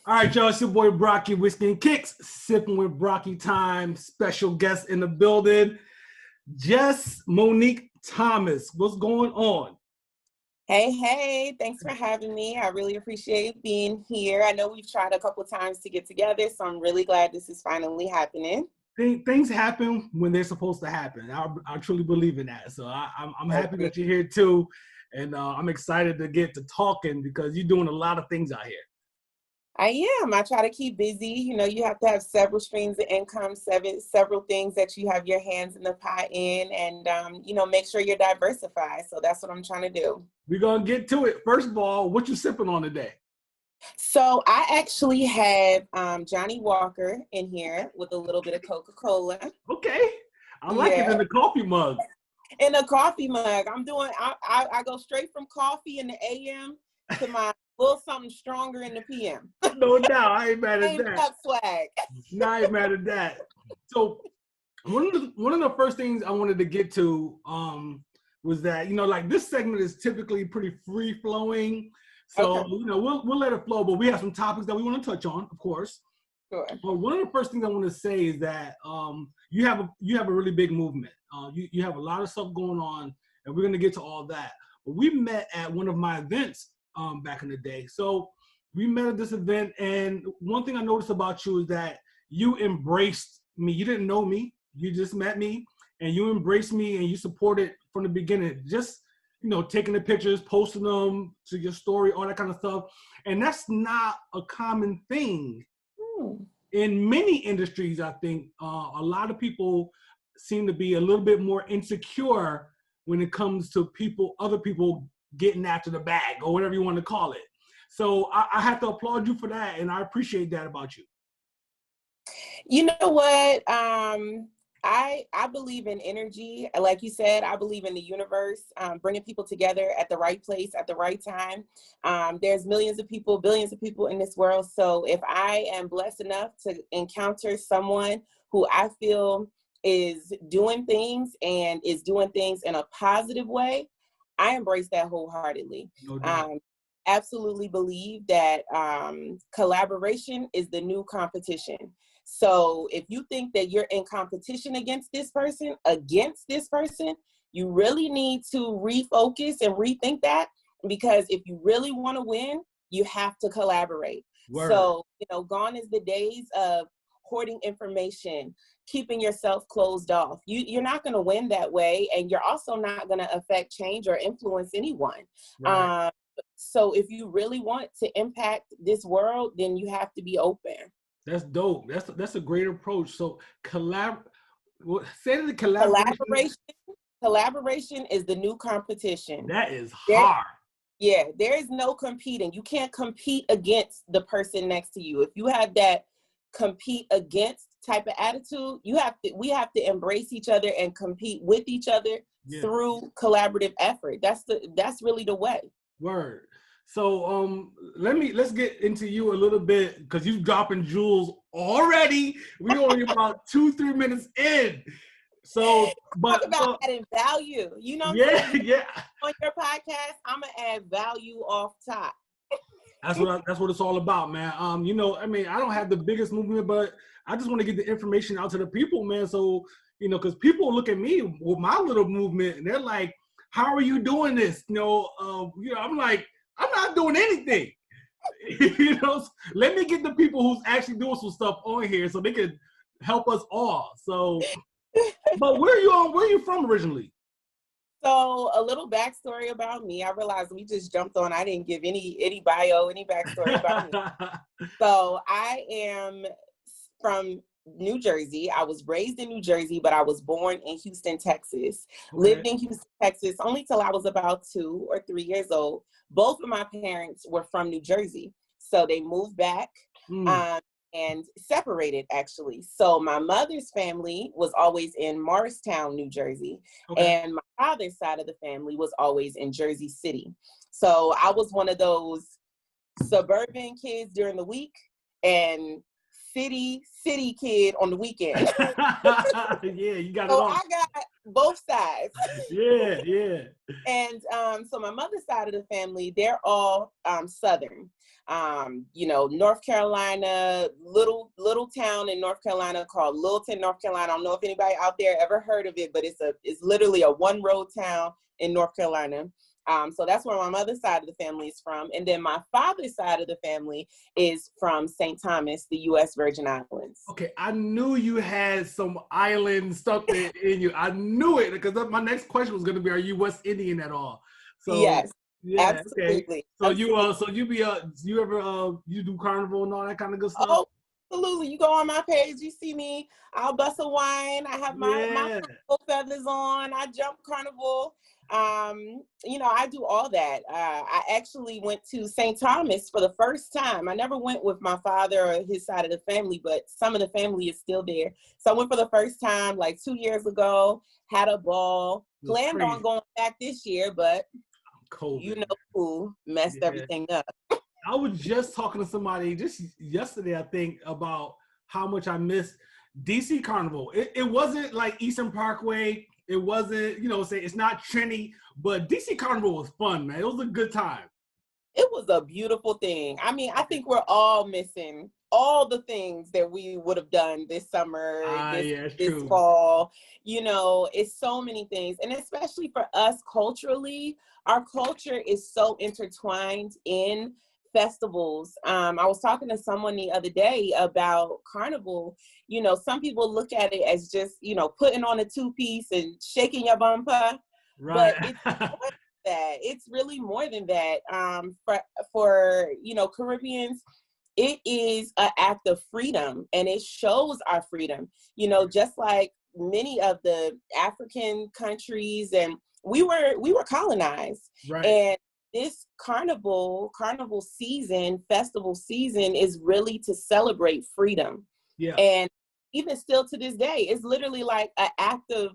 All right, y'all, it's your boy Brocky, Whiskey and Kicks, sipping with Brocky time. Special guest in the building, Jess Monique Thomas. What's going on? Hey, thanks for having me. I really appreciate being here. I know we've tried a couple of times to get together, so I'm really glad this is finally happening. Things happen when they're supposed to happen. I truly believe in that. So I'm happy Okay. that you're here too. And I'm excited to get to talking because you're doing a lot of things out here. I am. I try to keep busy. You know, you have to have several streams of income, several things that you have your hands in the pot in, and, make sure you're diversified. So that's what I'm trying to do. We're going to get to it. First of all, what you sipping on today? So I actually have Johnny Walker in here with a little bit of Coca-Cola. Okay. I like it in the coffee mug. In a coffee mug. I go straight from coffee in the AM to my little something stronger in the PM. No doubt. I ain't mad at that. Up swag. No, I ain't mad at that. So one of the first things I wanted to get to was that, like this segment is typically pretty free flowing. So, Okay. We'll let it flow, but we have some topics that we want to touch on, of course. Sure. But one of the first things I want to say is that you have a really big movement. You have a lot of stuff going on, and we're going to get to all that. But we met at one of my events back in the day. So we met at this event, and one thing I noticed about you is that you embraced me. You didn't know me. You just met me, and you embraced me, and you supported from the beginning. Just taking the pictures, posting them to your story, all that kind of stuff. And that's not a common thing. In many industries, I think a lot of people seem to be a little bit more insecure when it comes to other people getting after the bag or whatever you want to call it. So I have to applaud you for that, and I appreciate that about you. You know what? I believe in energy. Like you said, I believe in the universe, bringing people together at the right place at the right time. There's millions of people, billions of people in this world. So if I am blessed enough to encounter someone who I feel is doing things and is doing things in a positive way, I embrace that wholeheartedly. No doubt. Absolutely believe that collaboration is the new competition. So if you think that you're in competition against this person, you really need to refocus and rethink that, because if you really want to win, you have to collaborate. Word. So, gone is the days of hoarding information, keeping yourself closed off. You're not going to win that way, and you're also not going to affect change or influence anyone. Right. So if you really want to impact this world, then you have to be open. That's dope. That's a great approach. So collaboration. Collaboration is the new competition. That is hard. There is no competing. You can't compete against the person next to you. If you have that compete against type of attitude, we have to embrace each other and compete with each other through collaborative effort. That's really the way. Word. So let's get into you a little bit, because you're dropping jewels already. We're only about 2-3 minutes in. So talk about adding value. Yeah. On your podcast, I'm gonna add value off top. That's what it's all about, man. I don't have the biggest movement, but I just want to get the information out to the people, man. So, because people look at me with my little movement and they're like, how are you doing this? I'm like, I'm not doing anything. Let me get the people who's actually doing some stuff on here so they can help us all. So, but where are you from originally? So a little backstory about me. I realized we just jumped on. I didn't give any bio, any backstory about me. So I am from New Jersey. I was raised in New Jersey, but I was born in Houston, Texas. Okay. Lived in Houston, Texas, only till I was about 2 or 3 years old. Both of my parents were from New Jersey. So they moved back and separated, actually. So my mother's family was always in Morristown, New Jersey. Okay. And my father's side of the family was always in Jersey City. So I was one of those suburban kids during the week and city kid on the weekend. Yeah, you got it So all. I got both sides. Yeah. And so my mother's side of the family, they're all Southern. North Carolina, little town in North Carolina called Littleton, North Carolina. I don't know if anybody out there ever heard of it, but it's literally a one road town in North Carolina. So that's where my mother's side of the family is from. And then my father's side of the family is from St. Thomas, the U.S. Virgin Islands. Okay, I knew you had some island stuff in you. I knew it, because my next question was going to be, are you West Indian at all? So Yes, yeah, absolutely. okay. So you do carnival and all that kind of good stuff? Oh, absolutely. You go on my page, you see me. I'll bust a wine. I have my carnival feathers on. I jump carnival. I do all that. I actually went to St. Thomas for the first time. I never went with my father or his side of the family, but some of the family is still there. So I went for the first time like 2 years ago, had a ball, planned on going back this year, but COVID. you know who messed everything up. I was just talking to somebody just yesterday, I think, about how much I missed DC Carnival. It wasn't like Eastern Parkway. It wasn't, it's not trendy, but DC Carnival was fun, man. It was a good time. It was a beautiful thing. I mean, I think we're all missing all the things that we would have done this summer, this fall. It's so many things. And especially for us culturally, our culture is so intertwined in festivals. I was talking to someone the other day about Carnival. Some people look at it as just, putting on a two-piece and shaking your bumper. Right. But it's that. It's really more than that. For Caribbeans, it is an act of freedom, and it shows our freedom. Just like many of the African countries, and we were colonized, right. And this carnival season, festival season, is really to celebrate freedom. Yeah. And even still to this day, it's literally like an act of,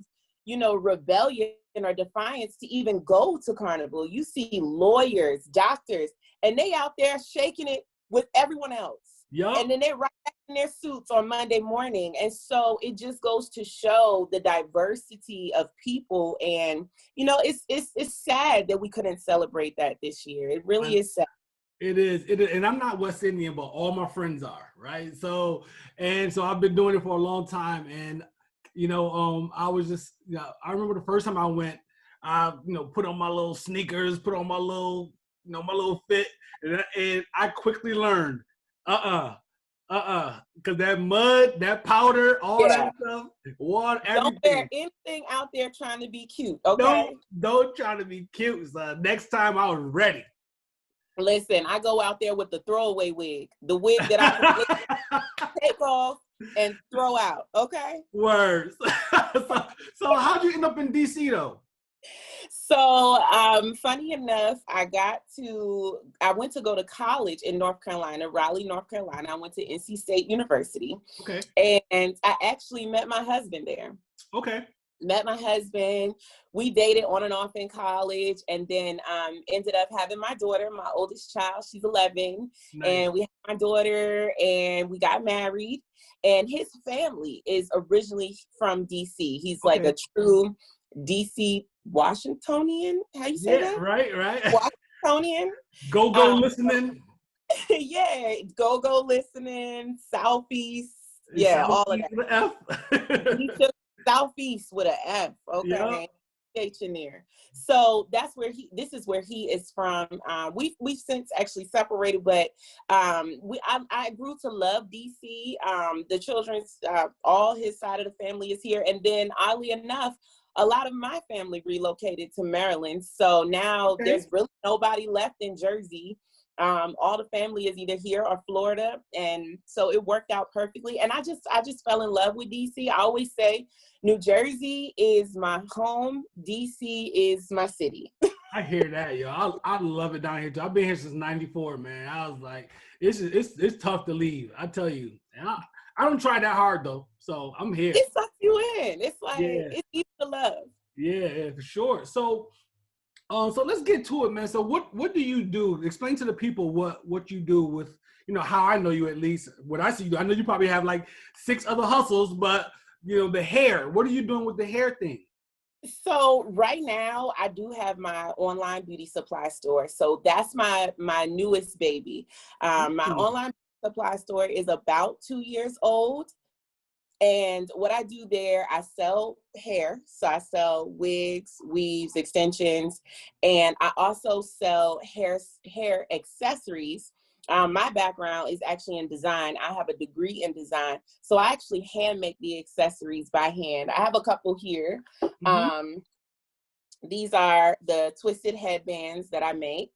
rebellion or defiance to even go to Carnival. You see lawyers, doctors, and they out there shaking it with everyone else. Yep. And then they're right back in their suits on Monday morning. And so it just goes to show the diversity of people. And, it's sad that we couldn't celebrate that this year. It really is sad. It is. And I'm not West Indian, but all my friends are, right? So I've been doing it for a long time. And, I was just, I remember the first time I went, I, put on my little sneakers, put on my little, my little fit. And I quickly learned, because that mud, that powder, all that stuff, water, everything. Don't wear anything out there trying to be cute, okay? Don't try to be cute, son. Next time I was ready. Listen, I go out there with the throwaway wig, the wig that I can take off and throw out, okay? Words. So how'd you end up in DC though? So funny enough, I went to go to college in North Carolina, Raleigh, North Carolina. I went to NC State University. Okay. And I actually met my husband there. Okay. Met my husband. We dated on and off in college, and then ended up having my daughter, my oldest child. She's 11. Nice. And we had my daughter, and we got married. And his family is originally from DC. He's like a true DC Washingtonian. How you say that? Right. Washingtonian. Go listening. Yeah, go listening. Southeast. Yeah, all of that. He took Southeast with an F, okay? H in there. So this is where he is from. We've since actually separated, but I grew to love DC. The children's, all his side of the family is here. And then oddly enough, a lot of my family relocated to Maryland. So now there's really nobody left in Jersey. All the family is either here or Florida. And so it worked out perfectly. And I just fell in love with DC. I always say New Jersey is my home. DC is my city. I hear that, yo. I love it down here too. I've been here since '94, man. I was like, it's tough to leave. I tell you. And I don't try that hard though. So I'm here. It sucks you in. It's like, it's easy to love. Yeah, for sure. So let's get to it, man. So what do you do? Explain to the people what you do with, you know, how I know you, at least what I see you, I know you probably have like 6 other hustles, but you know, the hair, what are you doing with the hair thing? So right now I do have my online beauty supply store. So that's my newest baby. My online supply store is about 2 years old. And what I do there, I sell hair. So I sell wigs, weaves, extensions, and I also sell hair accessories. My background is actually in design. I have a degree in design. So I actually hand make the accessories by hand. I have a couple here. These are the twisted headbands that I make.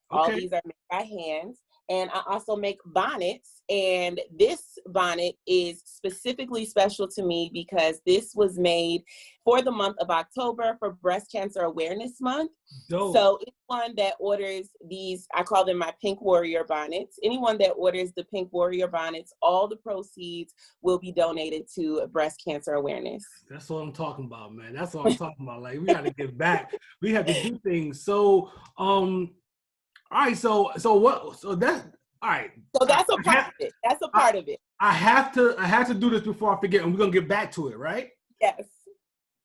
All these are made by hand. And I also make bonnets. And this bonnet is specifically special to me because this was made for the month of October for Breast Cancer Awareness Month. Dope. So anyone that orders these, I call them my Pink Warrior bonnets. Anyone that orders the Pink Warrior bonnets, all the proceeds will be donated to breast cancer awareness. That's what I'm talking about, man. That's what I'm talking about. Like, we got to give back. We have to do things. So, all right. So that's all right. So that's a part of it. That's a part of it. I have to do this before I forget, and we're gonna get back to it, right? Yes.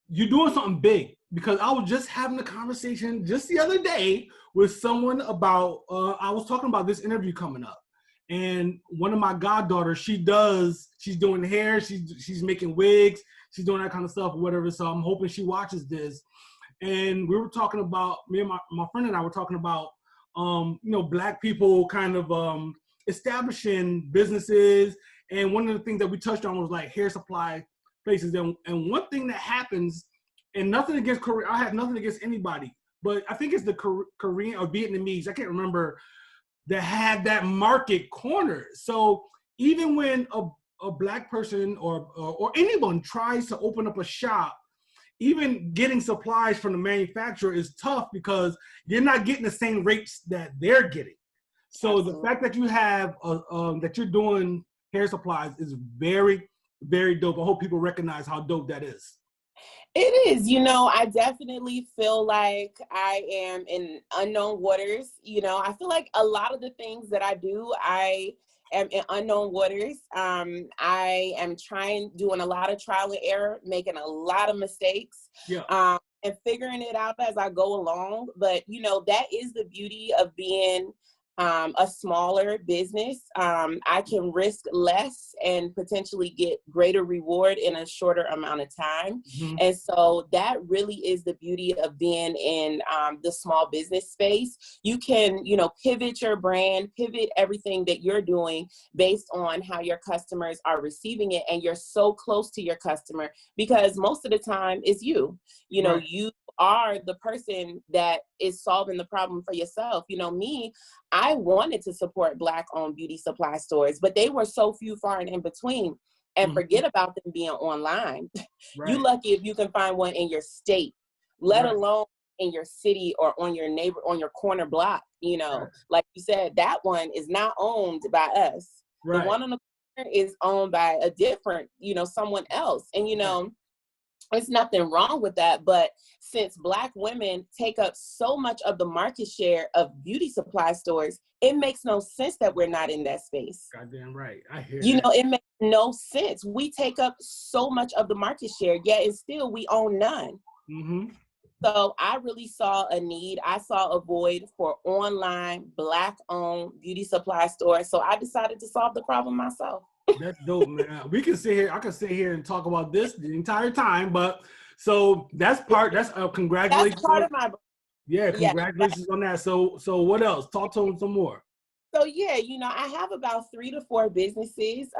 You're doing something big, because I was just having a conversation just the other day with someone about. I was talking about this interview coming up, and one of my goddaughters, she's doing hair, she's making wigs, she's doing that kind of stuff, or whatever. So I'm hoping she watches this. And we were talking about, me and my friend and I were talking about, you know, Black people kind of establishing businesses. And one of the things that we touched on was like hair supply places. And one thing that happens, and nothing against Korea, I have nothing against anybody, but I think it's the Korean or Vietnamese, I can't remember, that had that market corner. So even when a Black person or anyone tries to open up a shop, even getting supplies from the manufacturer is tough because you're not getting the same rates that they're getting. So Absolutely. The fact that you have, that you're doing hair supplies is very, very dope. I hope people recognize how dope that is. It is. You know, I definitely feel like I am in unknown waters. You know, I feel like a lot of the things that I do, I am in unknown waters. I am doing a lot of trial and error, making a lot of mistakes, and figuring it out as I go along. But, you know, that is the beauty of being a smaller business. I can risk less and potentially get greater reward in a shorter amount of time. And so that really is the beauty of being in the small business space. You can, you know, pivot your brand, pivot everything that you're doing based on how your customers are receiving it. And you're so close to your customer because most of the time it's you. You know, you are the person that is solving the problem for yourself. You know, me, I wanted to support Black-owned beauty supply stores, but they were so few, far and in between. And forget about them being online. You lucky if you can find one in your state, let alone in your city or on your corner block. You know, like you said, that one is not owned by us. The one on the corner is owned by a different, you know, someone else. And, you know, there's nothing wrong with that, but since Black women take up so much of the market share of beauty supply stores, it makes no sense that we're not in that space. Goddamn right. I hear you know, it makes no sense. We take up so much of the market share, yet and still we own none. So I really saw a need. I saw a void for online Black-owned beauty supply stores. So I decided to solve the problem myself. That's dope, man. We can sit here. I can sit here and talk about this the entire time. But so that's congratulations. That's part of my. Congratulations on that. So what else? Talk to them some more. So yeah, you know, I have about 3 to 4 businesses.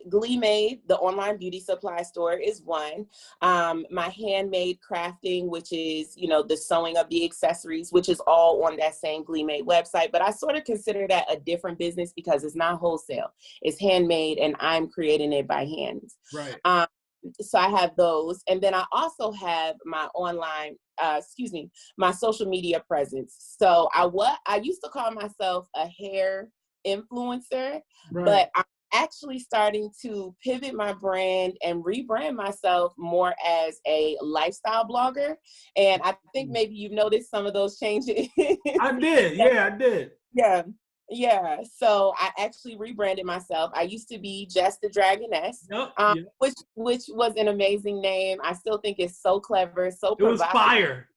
Glee Made, the online beauty supply store, is one. My handmade crafting, which is, you know, the sewing of the accessories, which is all on that same Glee Made website. But I sort of consider that a different business because it's not wholesale. It's handmade and I'm creating it by hand. Right. So I have those. And then I also have my online, my social media presence. So I used to call myself a hair influencer, but I'm actually starting to pivot my brand and rebrand myself more as a lifestyle blogger. And I think maybe you've noticed some of those changes. I did. Yeah, I did. Yeah. Yeah, so I actually rebranded myself. I used to be Jess the Dragoness, Yep. which was an amazing name. I still think it's so clever, so It was provocative. fire.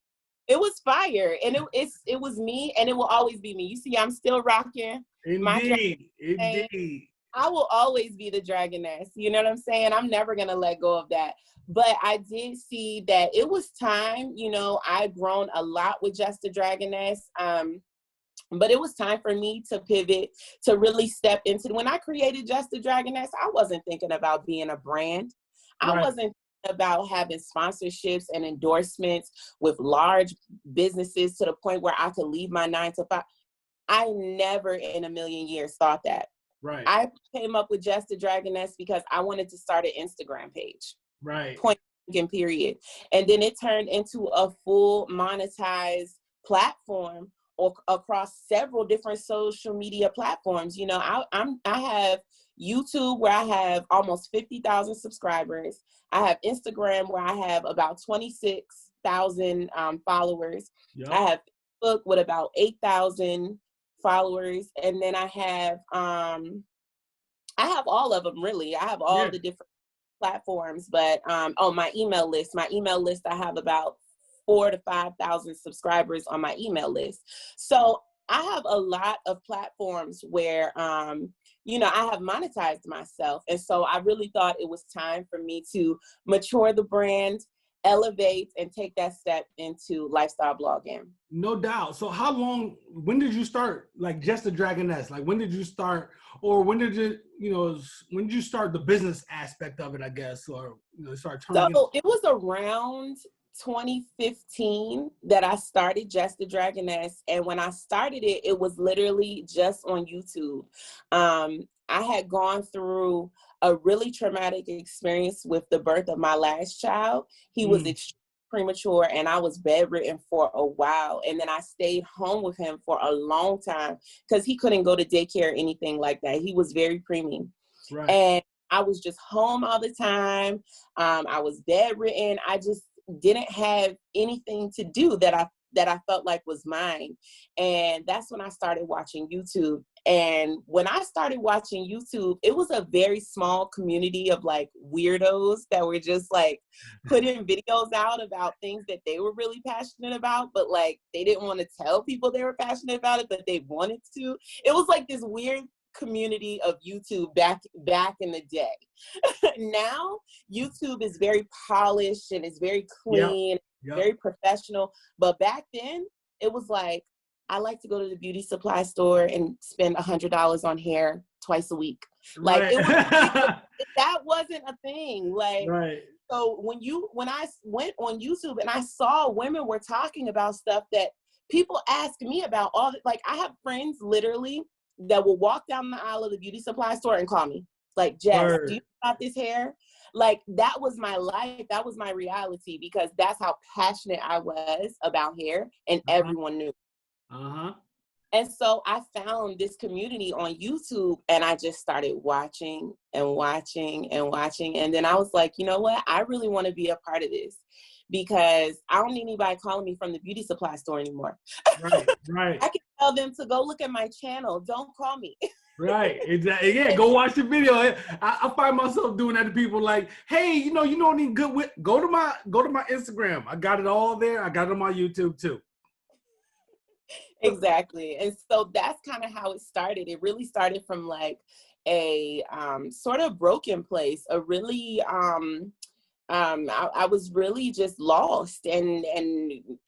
It was fire, and it was me, and it will always be me. You see, I'm still rocking my dragon name. Indeed. I will always be the Dragoness. You know what I'm saying? I'm never gonna let go of that. But I did see that it was time. You know, I've grown a lot with Just the Dragoness. But it was time for me to pivot, to really step into. When I created Just the Dragoness, I wasn't thinking about being a brand. I Right. wasn't thinking about having sponsorships and endorsements with large businesses to the point where I could leave my 9 to 5. I never in a million years thought that. Right. I came up with Just the Dragoness because I wanted to start an Instagram page. Right. Point and period. And then it turned into a full monetized platform or across several different social media platforms. You know, I have YouTube where I have almost 50,000 subscribers. I have Instagram where I have about 26,000 followers. Yep. I have Facebook with about 8,000 followers, and then I have all of them really. I have all the different platforms, but my email list. My email list, I have about 4,000 to 5,000 subscribers on my email list. So I have a lot of platforms where, you know, I have monetized myself. And so I really thought it was time for me to mature the brand, elevate, and take that step into lifestyle blogging. No doubt. So when did you start, like, Just the Dragoness? Like, when did you start, or when did when did you start the business aspect of it, I guess, or, start turning So it was around 2015 that I started Just the Dragoness. And when I started it, it was literally just on YouTube. I had gone through a really traumatic experience with the birth of my last child. He was extremely premature, and I was bedridden for a while. And then I stayed home with him for a long time because he couldn't go to daycare or anything like that. He was very preemie. Right. And I was just home all the time. I was bedridden. I just didn't have anything to do that I felt like was mine. And that's when I started watching YouTube. And when I started watching YouTube, it was a very small community of like weirdos that were just like putting videos out about things that they were really passionate about, but like they didn't want to tell people they were passionate about it, but they wanted to. It was like this weird community of YouTube back in the day. Now YouTube is very polished and it's very clean, very professional. But back then it was like, I like to go to the beauty supply store and spend $100 on hair twice a week. Like that wasn't a thing. Like, so when I went on YouTube and I saw women were talking about stuff that people ask me about like I have friends literally that will walk down the aisle of the beauty supply store and call me like, Jess, do you know about this hair? Like, that was my life. That was my reality, because that's how passionate I was about hair, and everyone knew. And so I found this community on YouTube, and I just started watching and watching and watching. And then I was like, you know what? I really want to be a part of this, because I don't need anybody calling me from the beauty supply store anymore. Right. I can tell them to go look at my channel. Don't call me. Right. Exactly. Yeah. Go watch the video. I find myself doing that to people like, hey, you know any good with, go to my Instagram. I got it all there. I got it on my YouTube too. Exactly. And so that's kind of how it started. It really started from like a sort of broken place, a really I was really just lost and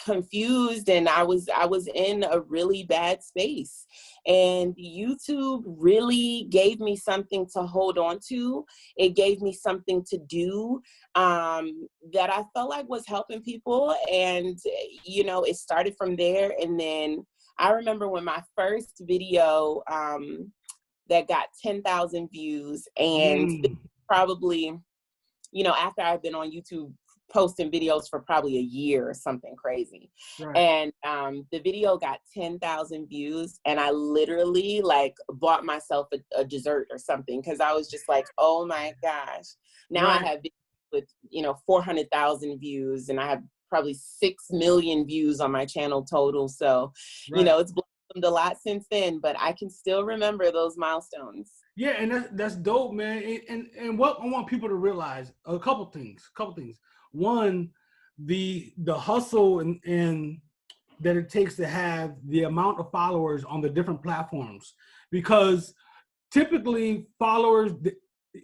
confused, and I was in a really bad space. And YouTube really gave me something to hold on to. It gave me something to do that I felt like was helping people. And, it started from there. And then I remember when my first video that got 10,000 views, and probably, after I've been on YouTube posting videos for probably a year or something crazy. And the video got 10,000 views, and I literally like bought myself a dessert or something, because I was just like, oh my gosh. Now I have videos with, 400,000 views, and I have probably 6 million views on my channel total. So, it's blowing blossomed a lot since then, but I can still remember those milestones. Yeah, and that's dope, man. And what I want people to realize, a couple things. One, the hustle and that it takes to have the amount of followers on the different platforms, because typically followers,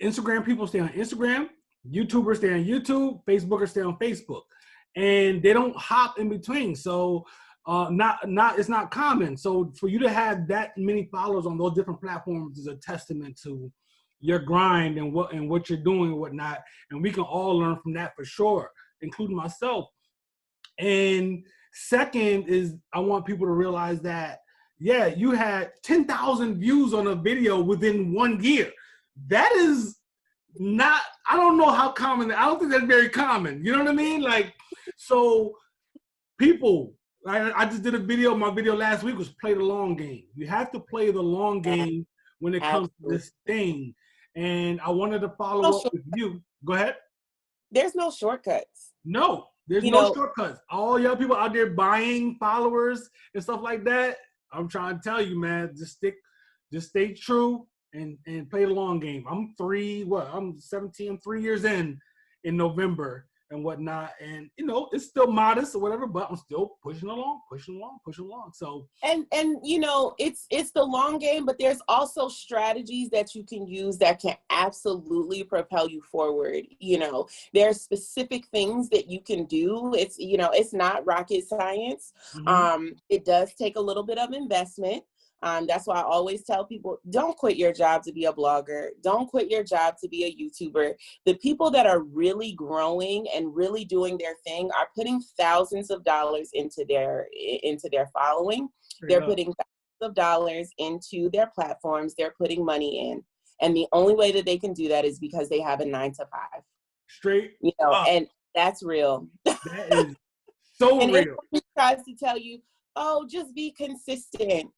Instagram people stay on Instagram, YouTubers stay on YouTube, Facebookers stay on Facebook, and they don't hop in between. So it's not common. So for you to have that many followers on those different platforms is a testament to your grind and what you're doing and whatnot. And we can all learn from that for sure, including myself. And second is, I want people to realize that, yeah, you had 10,000 views on a video within 1 year. That is not, I don't know how common, I don't think that's very common. You know what I mean? Like, so people, I just did a video, my video last week was play the long game. You have to play the long game when it comes to this thing. And I wanted to follow up with you. Go ahead. There's no shortcuts. No, there's no shortcuts. All y'all people out there buying followers and stuff like that, I'm trying to tell you, man, just stay true and play the long game. I'm 17, I'm 3 years in November and whatnot. And, it's still modest or whatever, but I'm still pushing along. So. And it's the long game, but there's also strategies that you can use that can absolutely propel you forward. There are specific things that you can do. It's not rocket science. Mm-hmm. It does take a little bit of investment. That's why I always tell people, don't quit your job to be a blogger. Don't quit your job to be a YouTuber. The people that are really growing and really doing their thing are putting thousands of dollars into their following. They're putting thousands of dollars into their platforms. They're putting money in. And the only way that they can do that is because they have a 9 to 5. Straight up. And that's real. That is so and real. It tries to tell you, oh, just be consistent.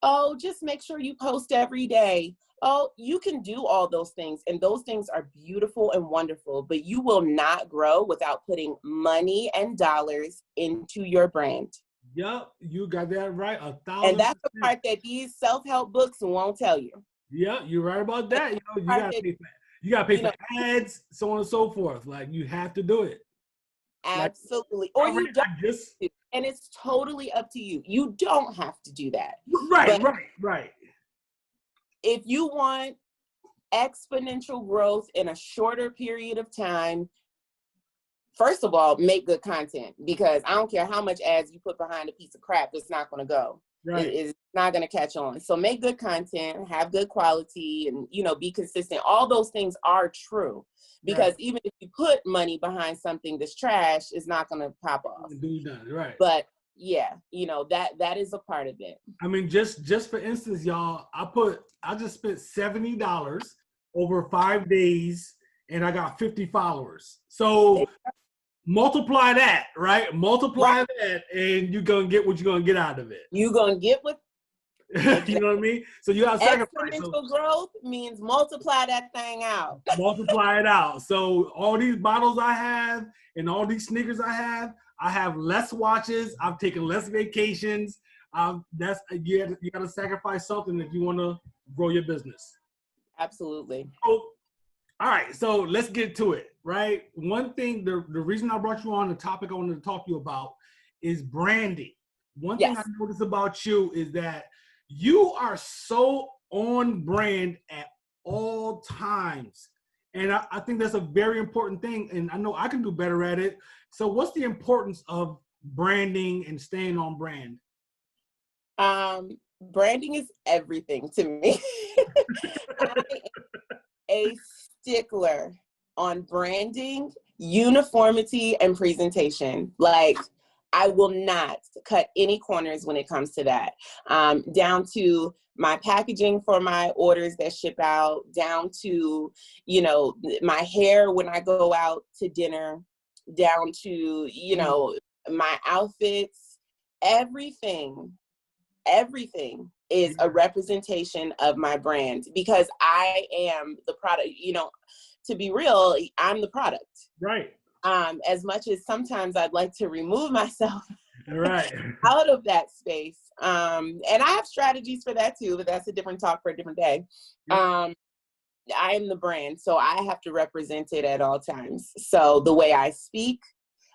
Oh, just make sure you post every day. Oh, you can do all those things. And those things are beautiful and wonderful, but you will not grow without putting money and dollars into your brand. Yep, you got that right. 1,000%. And that's the part that these self-help books won't tell you. Yeah, you're right about that. You gotta pay for ads, so on and so forth. Like, you have to do it. Absolutely. Or you don't. And it's totally up to you. You don't have to do that. Right. If you want exponential growth in a shorter period of time, first of all, make good content, because I don't care how much ads you put behind a piece of crap, it's not going to go. Right. It's not going to catch on. So make good content, have good quality, and, be consistent. All those things are true, because even if you put money behind something that's trash, it's not going to pop off. Right. But yeah, that is a part of it. I mean, just for instance, y'all, I just spent $70 over 5 days and I got 50 followers. So multiply that, right? That, and you're going to get what you're going to get out of it. You're going to get what? You know what I mean? So you got to sacrifice. Exponential growth means multiply that thing out. Multiply it out. So all these bottles I have and all these sneakers I have less watches. I've taken less vacations. You got to sacrifice something if you want to grow your business. Absolutely. So, all right, so let's get to it, right? One thing, the reason I brought you on, the topic I wanted to talk to you about is branding. One thing I noticed about you is that you are so on brand at all times. And I think that's a very important thing. And I know I can do better at it. So what's the importance of branding and staying on brand? Branding is everything to me. I am a stickler on branding, uniformity, and presentation. Like, I will not cut any corners when it comes to that. Down to my packaging for my orders that ship out, down to, my hair when I go out to dinner, down to, my outfits, everything is a representation of my brand, because I am the product. To be real, I'm the product. Right. As much as sometimes I'd like to remove myself Right. out of that space. And I have strategies for that too, but that's a different talk for a different day. Yep. I am the brand, so I have to represent it at all times. So the way I speak,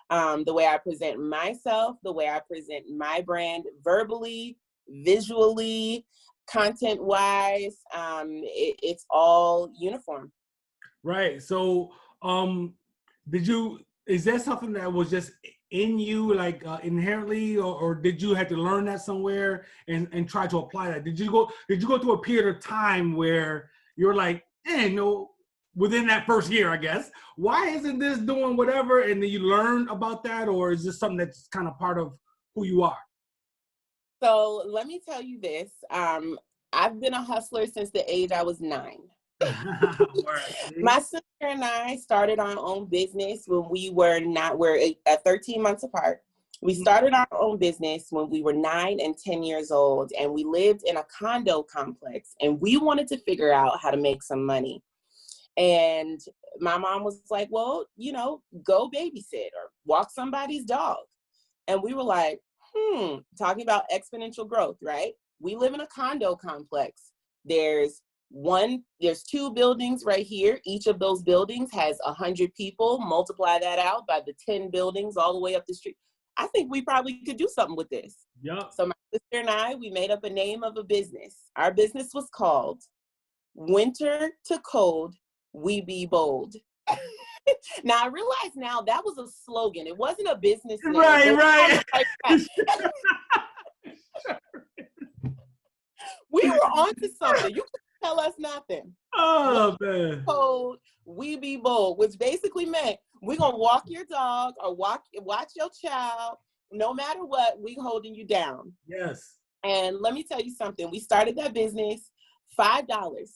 the way I present myself, the way I present my brand verbally, visually, content-wise, it's all uniform. Right. So, is that something that was just in you, like inherently, or did you have to learn that somewhere and try to apply that? Did you go through a period of time where you're like, within that first year, I guess, why isn't this doing whatever? And then you learn about that, or is this something that's kind of part of who you are? So let me tell you this. I've been a hustler since the age I was 9. My sister and I started our own business when we're 13 months apart. We started our own business when we were 9 and 10 years old, and we lived in a condo complex, and we wanted to figure out how to make some money. And my mom was like, well, go babysit or walk somebody's dog. And we were like, talking about exponential growth, right? We live in a condo complex. There's 2 buildings right here. Each of those buildings has 100 people. Multiply that out by the 10 buildings all the way up the street. I think we probably could do something with this. Yep. So my sister and I, we made up a name of a business. Our business was called Winter to Cold, We Be Bold. Now I realize now that was a slogan. It wasn't a business name. Right. We were onto something. You couldn't tell us nothing. Oh, man. Cold, we be bold, which basically meant we're going to walk your dog or watch your child. No matter what, we holding you down. Yes. And let me tell you something. We started that business, $5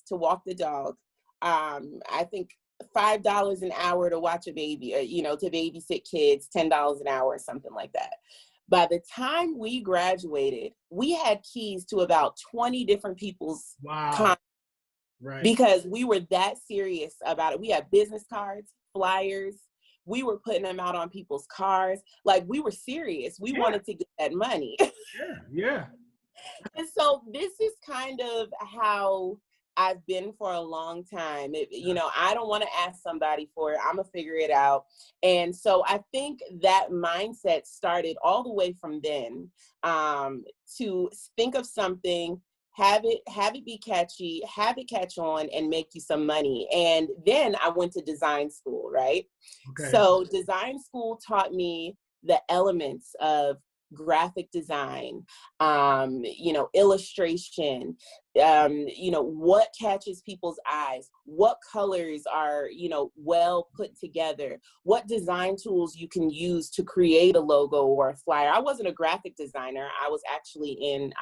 to walk the dog. I think $5 an hour to watch a baby, to babysit kids, $10 an hour or something like that. By the time we graduated, we had keys to about 20 different people's Wow. Right. Because we were that serious about it. We had business cards, flyers. We were putting them out on people's cars. Like, we were serious. We wanted to get that money. Yeah. And so this is kind of how I've been for a long time. I don't want to ask somebody for it. I'm going to figure it out. And so I think that mindset started all the way from then, to think of something, have it be catchy, have it catch on and make you some money. And then I went to design school, right? Okay. So design school taught me the elements of graphic design, illustration, what catches people's eyes, what colors are, well put together, what design tools you can use to create a logo or a flyer. I wasn't a graphic designer. I was actually in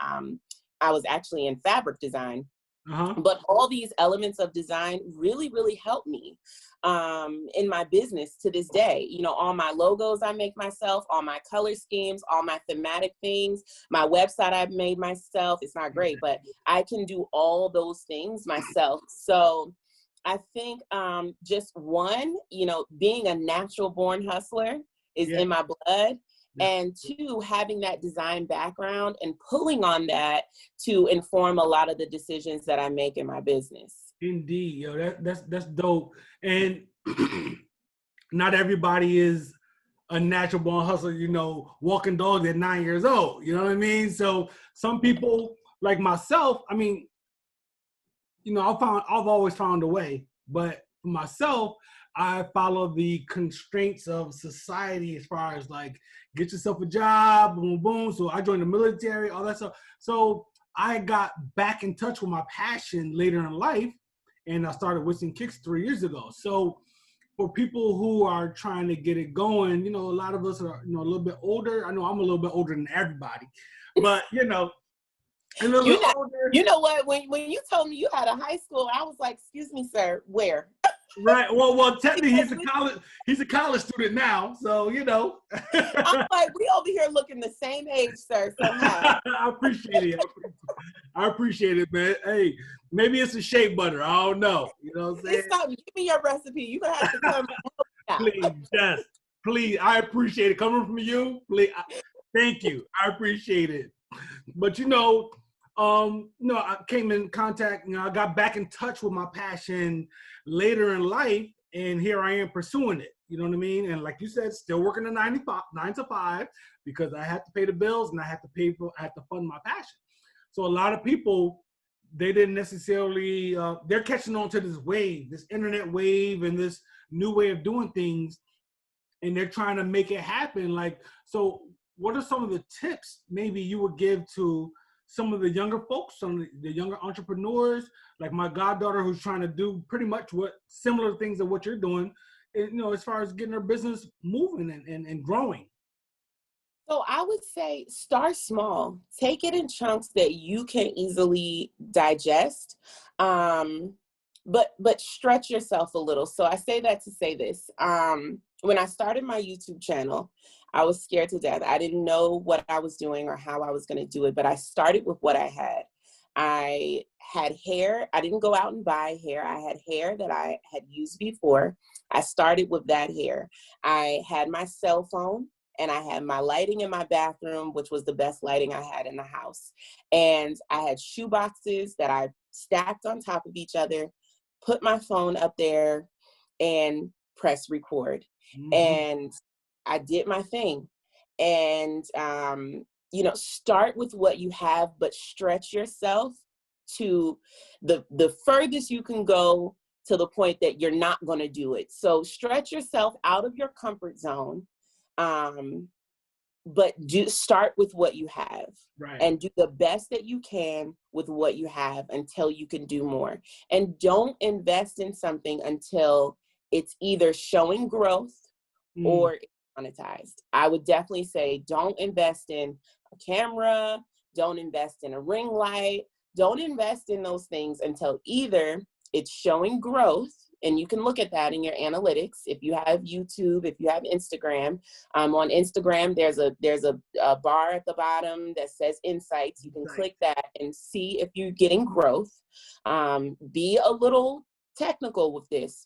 fabric design. Uh-huh. But all these elements of design really, really helped me in my business to this day. All my logos I make myself, all my color schemes, all my thematic things, my website I've made myself. It's not great, but I can do all those things myself. So I think just one, being a natural born hustler is in my blood. And 2, having that design background and pulling on that to inform a lot of the decisions that I make in my business. Indeed, that's dope. And not everybody is a natural born hustler, walking dogs at 9 years old. You know what I mean? So some people like myself, I've always found a way, but for myself, I follow the constraints of society as far as like, get yourself a job, boom, boom. So I joined the military, all that stuff. So I got back in touch with my passion later in life, and I started Whistling Kicks 3 years ago. So for people who are trying to get it going, a lot of us are, a little bit older. I know I'm a little bit older than everybody, but, a little bit older. You know what? When you told me you had a high school, I was like, excuse me, sir, where? Right. Well, technically he's a college student now, so I'm like, we over here looking the same age, sir. Somehow. I appreciate it. I appreciate it, man. Hey, maybe it's a shea butter. I don't know. You know what I'm saying? It's something. Give me your recipe. You're gonna have to come. Please, yes, please. I appreciate it coming from you. Please, Thank you. I appreciate it. But I came in contact, I got back in touch with my passion later in life, and here I am pursuing it. You know what I mean? And like you said, still working a 9 to 5 because I have to pay the bills and I have to fund my passion. So a lot of people, they didn't necessarily, they're catching on to this wave, this internet wave and this new way of doing things, and they're trying to make it happen. So what are some of the tips maybe you would give to some of the younger folks, some of the younger entrepreneurs, like my goddaughter who's trying to do pretty much what similar things to what you're doing, as far as getting her business moving and growing? So I would say start small. Take it in chunks that you can easily digest. But stretch yourself a little. So I say that to say this. When I started my YouTube channel, I was scared to death. I didn't know what I was doing or how I was going to do it, but I started with what I had. I had hair. I didn't go out and buy hair. I had hair that I had used before. I started with that hair. I had my cell phone and I had my lighting in my bathroom, which was the best lighting I had in the house. And I had shoe boxes that I stacked on top of each other, put my phone up there and press record. Mm-hmm. And I did my thing. And, start with what you have, but stretch yourself to the furthest you can go to the point that you're not going to do it. So stretch yourself out of your comfort zone. But start with what you have, right, and do the best that you can with what you have until you can do more. And don't invest in something until it's either showing growth or it's monetized. I would definitely say don't invest in a camera, don't invest in a ring light, don't invest in those things until either it's showing growth. And you can look at that in your analytics. If you have YouTube, if you have Instagram, on Instagram, there's a bar at the bottom that says insights. You can click that and see if you're getting growth. Be a little technical with this.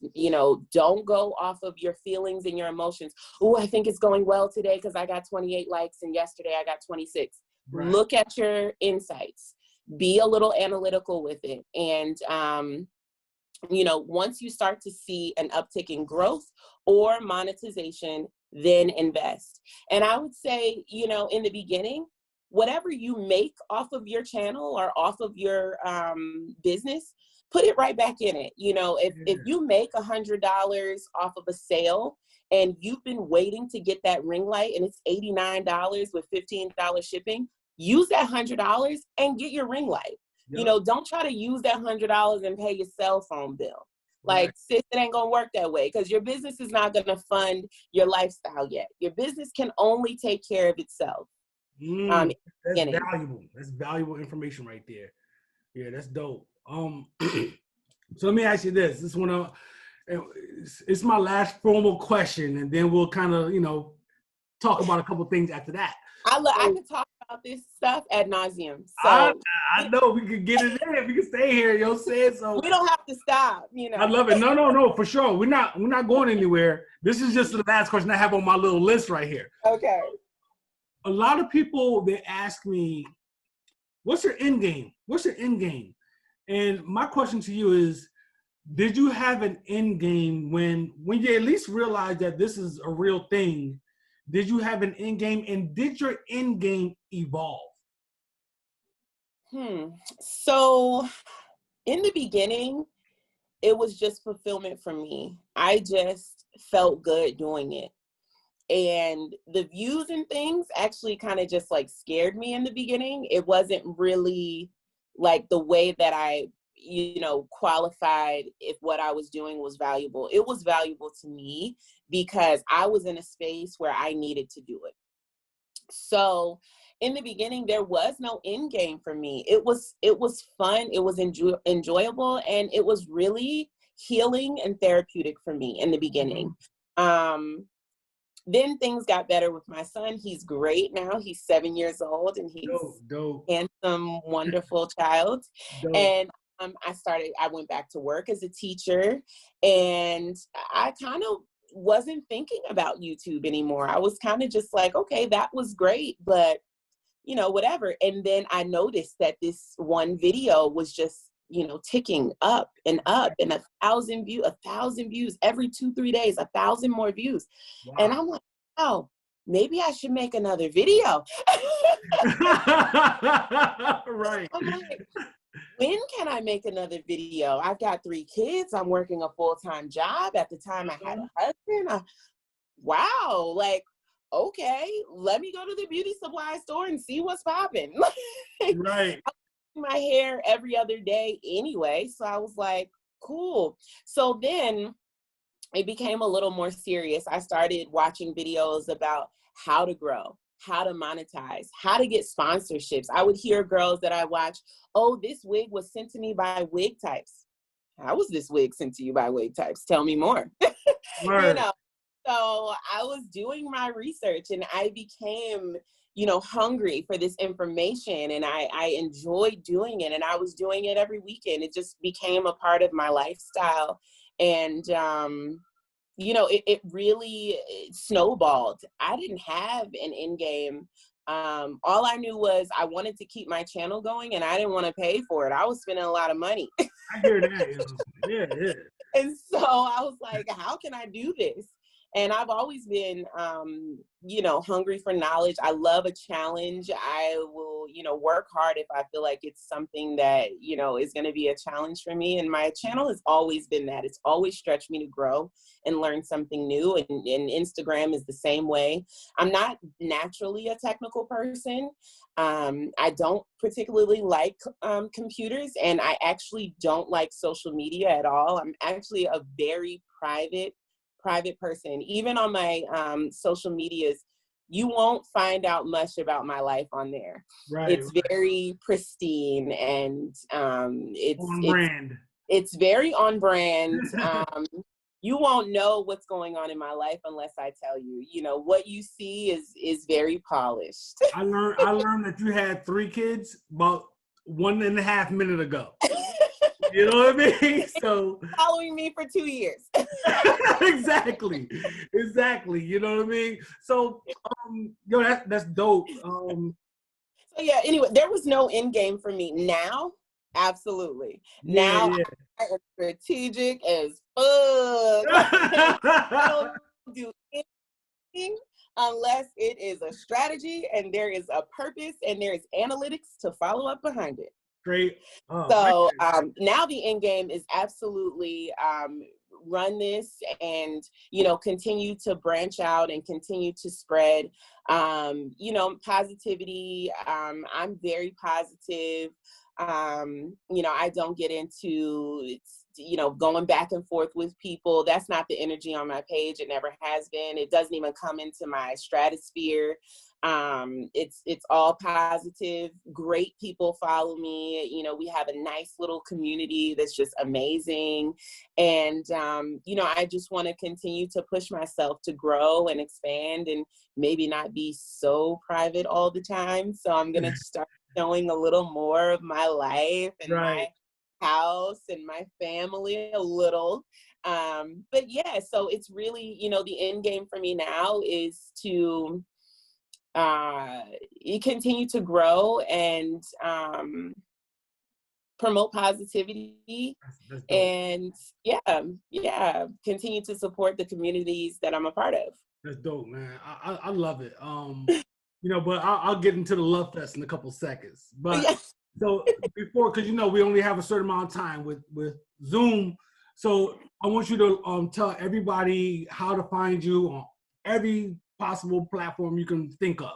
Don't go off of your feelings and your emotions. Oh, I think it's going well today because I got 28 likes and yesterday I got 26. Right. Look at your insights. Be a little analytical with it. And, once you start to see an uptick in growth or monetization, then invest. And I would say, in the beginning, whatever you make off of your channel or off of your business, put it right back in it. If you make $100 off of a sale and you've been waiting to get that ring light and it's $89 with $15 shipping, use that $100 and get your ring light. Yep. Don't try to use that $100 and pay your cell phone bill. Like, sis, it ain't gonna work that way because your business is not gonna fund your lifestyle yet. Your business can only take care of itself. That's valuable. That's valuable information right there. Yeah, that's dope. So let me ask you this. It's my last formal question, and then we'll kind of, talk about a couple things after that. I could talk about this stuff ad nauseum. So I know we could get it in. We can stay here. You said so. We don't have to stop. I love it. No, for sure. We're not going anywhere. This is just the last question I have on my little list right here. Okay. A lot of people, they ask me, "What's your end game? What's your end game?" And my question to you is, did you have an end game when you at least realized that this is a real thing? Did you have an end game, and did your end game evolve? So in the beginning, it was just fulfillment for me. I just felt good doing it. And the views and things actually kind of just like scared me in the beginning. It wasn't really like the way that I, qualified if what I was doing was valuable. It was valuable to me because I was in a space where I needed to do it. So in the beginning, there was no end game for me. It was fun. It was enjoyable. And it was really healing and therapeutic for me in the beginning. Then things got better with my son. He's great now. He's 7 years old and he's dope. Handsome, wonderful child. Dope. And I went back to work as a teacher, and I kind of wasn't thinking about YouTube anymore. I was kind of just like, okay, that was great, but you know, whatever. And then I noticed that this one video was just, you know, ticking up and 1,000 views every 2-3 days, 1,000 more views. Wow. And I'm like, oh, maybe I should make another video. Right. I'm like, when can I make another video? I've got 3 kids. I'm working a full-time job. At the time I had a husband. Wow. Like, okay, let me go to the beauty supply store and see what's popping. Right. I do my hair every other day anyway. So I was like, cool. So then it became a little more serious. I started watching videos about how to grow, how to monetize, how to get sponsorships. I would hear girls that I watch, oh, this wig was sent to me by Wig Types. How was this wig sent to you by Wig Types? Tell me more. You know. So I was doing my research and I became, you know, hungry for this information, and I enjoyed doing it, and I was doing it every weekend. It just became a part of my lifestyle. And, you know, it really snowballed. I didn't have an end game. All I knew was I wanted to keep my channel going, and I didn't want to pay for it. I was spending a lot of money. I hear that. Yeah. And so I was like, how can I do this? And I've always been, you know, hungry for knowledge. I love a challenge. I will, you know, work hard if I feel like it's something that, you know, is going to be a challenge for me. And my channel has always been that. It's always stretched me to grow and learn something new. And Instagram is the same way. I'm not naturally a technical person. I don't particularly like computers, and I actually don't like social media at all. I'm actually a very private person. Even on my social medias, you won't find out much about my life on there. Right, it's very pristine, and it's on brand. It's very on brand. You won't know what's going on in my life unless I tell you. You know, what you see is very polished. I learned that you had 3 kids about 1.5 minutes ago. You know what I mean? So following me for 2 years. Exactly. You know what I mean? So, yo, that's dope. So yeah. Anyway, there was no end game for me. Now, absolutely. Now I am strategic as fuck. I don't do anything unless it is a strategy and there is a purpose and there is analytics to follow up behind it. Great. So now the end game is absolutely run this and, you know, continue to branch out and continue to spread, you know, positivity. I'm very positive. You know, I don't get into, you know, going back and forth with people. That's not the energy on my page. It never has been. It doesn't even come into my stratosphere. It's all positive. Great people follow me. You know, we have a nice little community that's just amazing. And, you know, I just want to continue to push myself to grow and expand and maybe not be so private all the time. So I'm going to start showing a little more of my life and my house and my family a little. But yeah, so it's really, you know, the end game for me now is to you continue to grow and promote positivity and continue to support the communities that I'm a part of. That's dope, man. I love it. You know, but I'll get into the love fest in a couple seconds. But so before, because you know we only have a certain amount of time with Zoom, so I want you to tell everybody how to find you on every possible platform you can think of.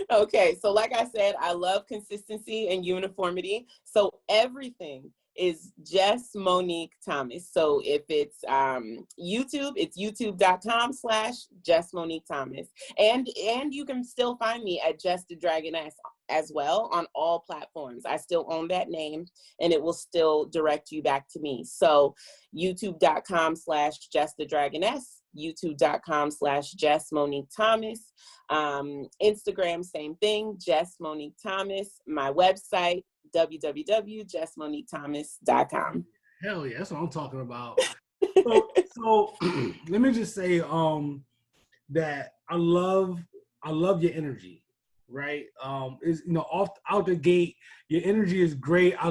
Okay, so like I said, I love consistency and uniformity. So everything is Jess Monique Thomas. So if it's YouTube, it's youtube.com/Jess Monique Thomas. And you can still find me at Jess the Dragoness as well on all platforms. I still own that name and it will still direct you back to me. So youtube.com/Jess the Dragoness, youtube.com/Jess Monique Thomas. Instagram, same thing, Jess Monique Thomas. My website, www.jessmoniquethomas.com. Hell yeah, that's what I'm talking about. So let me just say that I love your energy, right? Is off out the gate, your energy is great. I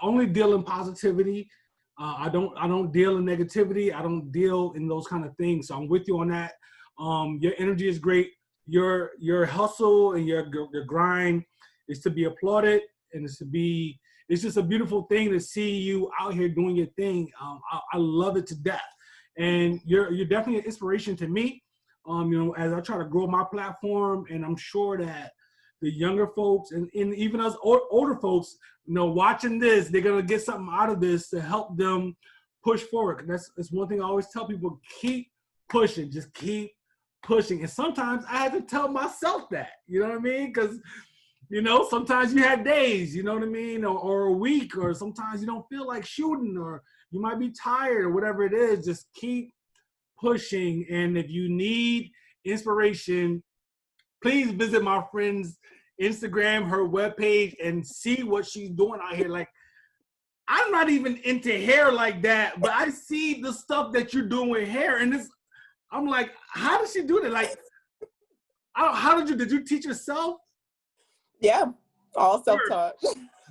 only deal in positivity. I don't deal in negativity. I don't deal in those kind of things. So I'm with you on that. Your energy is great. Your hustle and your grind is to be applauded, and it's just a beautiful thing to see you out here doing your thing. I love it to death, and you're definitely an inspiration to me. As I try to grow my platform, and I'm sure that the younger folks and even us older folks, watching this, they're gonna get something out of this to help them push forward. That's one thing I always tell people: keep pushing, just keep pushing. And sometimes I had to tell myself that, you know what I mean? Because sometimes you have days, you know what I mean, or a week, or sometimes you don't feel like shooting, or you might be tired, or whatever it is. Just keep pushing. And if you need inspiration, please visit my friend's Instagram, her webpage, and see what she's doing out here. Like, I'm not even into hair like that, but I see the stuff that you're doing with hair, and I'm like, how did she do that? Like, how did you teach yourself? Yeah, all self-taught.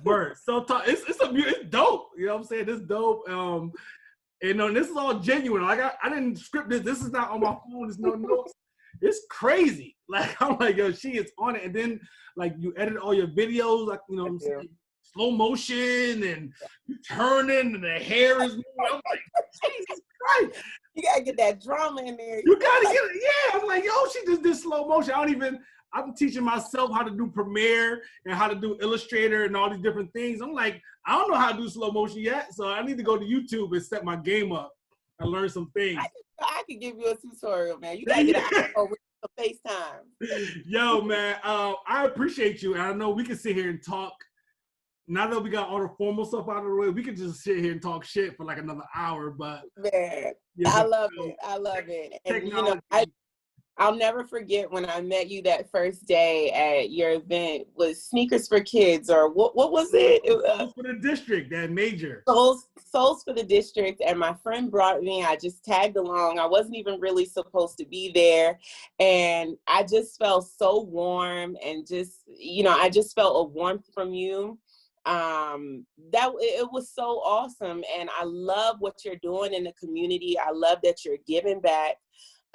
Word, self-taught. It's dope. You know what I'm saying? It's dope. And this is all genuine. Like, I didn't script this. This is not on my phone. There's no notes. It's crazy. Like, I'm like, yo, she is on it. And then, like, you edit all your videos, like, what I'm saying, slow motion, and you turning, and the hair is moving. I'm like, Jesus Christ. You gotta get that drama in there. You gotta get it. Yeah. I'm like, yo, she just did slow motion. I'm teaching myself how to do Premiere and how to do Illustrator and all these different things. I'm like, I don't know how to do slow motion yet, so I need to go to YouTube and set my game up and learn some things. I can give you a tutorial, man. You gotta get an iPhone with a FaceTime. Yo, man, I appreciate you, and I know we can sit here and talk. Now that we got all the formal stuff out of the way, we could just sit here and talk shit for like another hour. But man, I love it. I love it. And I'll never forget when I met you that first day at your event. Was Sneakers for Kids, or what was it? Souls for the District, that major. Souls for the District, and my friend brought me. I just tagged along. I wasn't even really supposed to be there, and I just felt so warm, and I just felt a warmth from you. That it was so awesome, and I love what you're doing in the community. I love that you're giving back.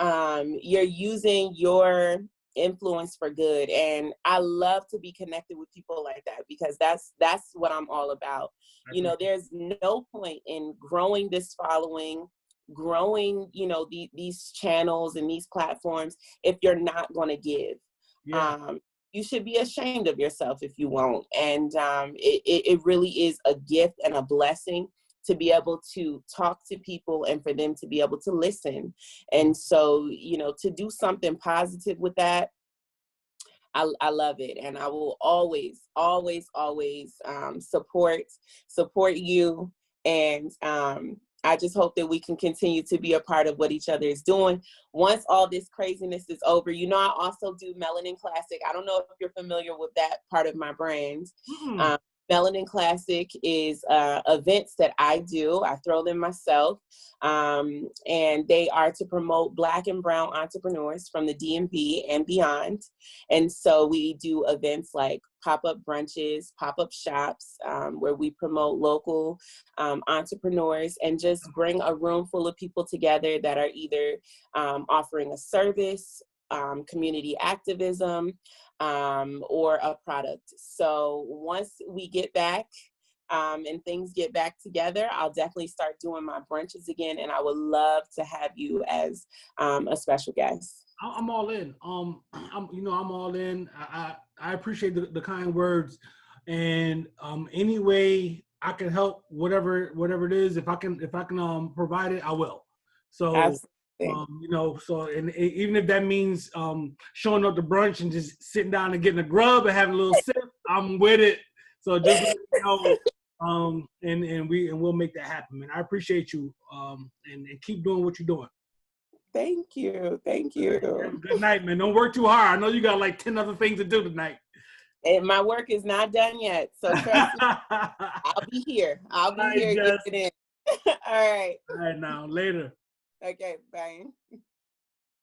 You're using your influence for good, and I love to be connected with people like that, because that's what I'm all about. There's no point in growing this following, growing these channels and these platforms if you're not going to give. You should be ashamed of yourself if you won't. And it really is a gift and a blessing to be able to talk to people and for them to be able to listen. And so, to do something positive with that, I love it. And I will always, always, always support you. And I just hope that we can continue to be a part of what each other is doing. Once all this craziness is over, I also do Melanin Classic. I don't know if you're familiar with that part of my brand. Melanin Classic is events that I do. I throw them myself. And they are to promote Black and Brown entrepreneurs from the DMV and beyond. And so we do events like pop-up brunches, pop-up shops, where we promote local entrepreneurs and just bring a room full of people together that are either offering a service, community activism, or a product. So once we get back and things get back together, I'll definitely start doing my brunches again, and I would love to have you as a special guest. I'm all in. I'm all in. I appreciate the kind words, and any way I can help, whatever it is, if I can provide it, I will. So. Absolutely. And even if that means showing up to brunch and just sitting down and getting a grub and having a little sip, I'm with it. So just let me know, and we'll make that happen, man. I appreciate you, and keep doing what you're doing. Thank you. Good night, man. Don't work too hard. I know you got like 10 other things to do tonight. And my work is not done yet, so trust me, I'll be here. I'll be here. Get it in. All right. All right, now later. Okay, bye.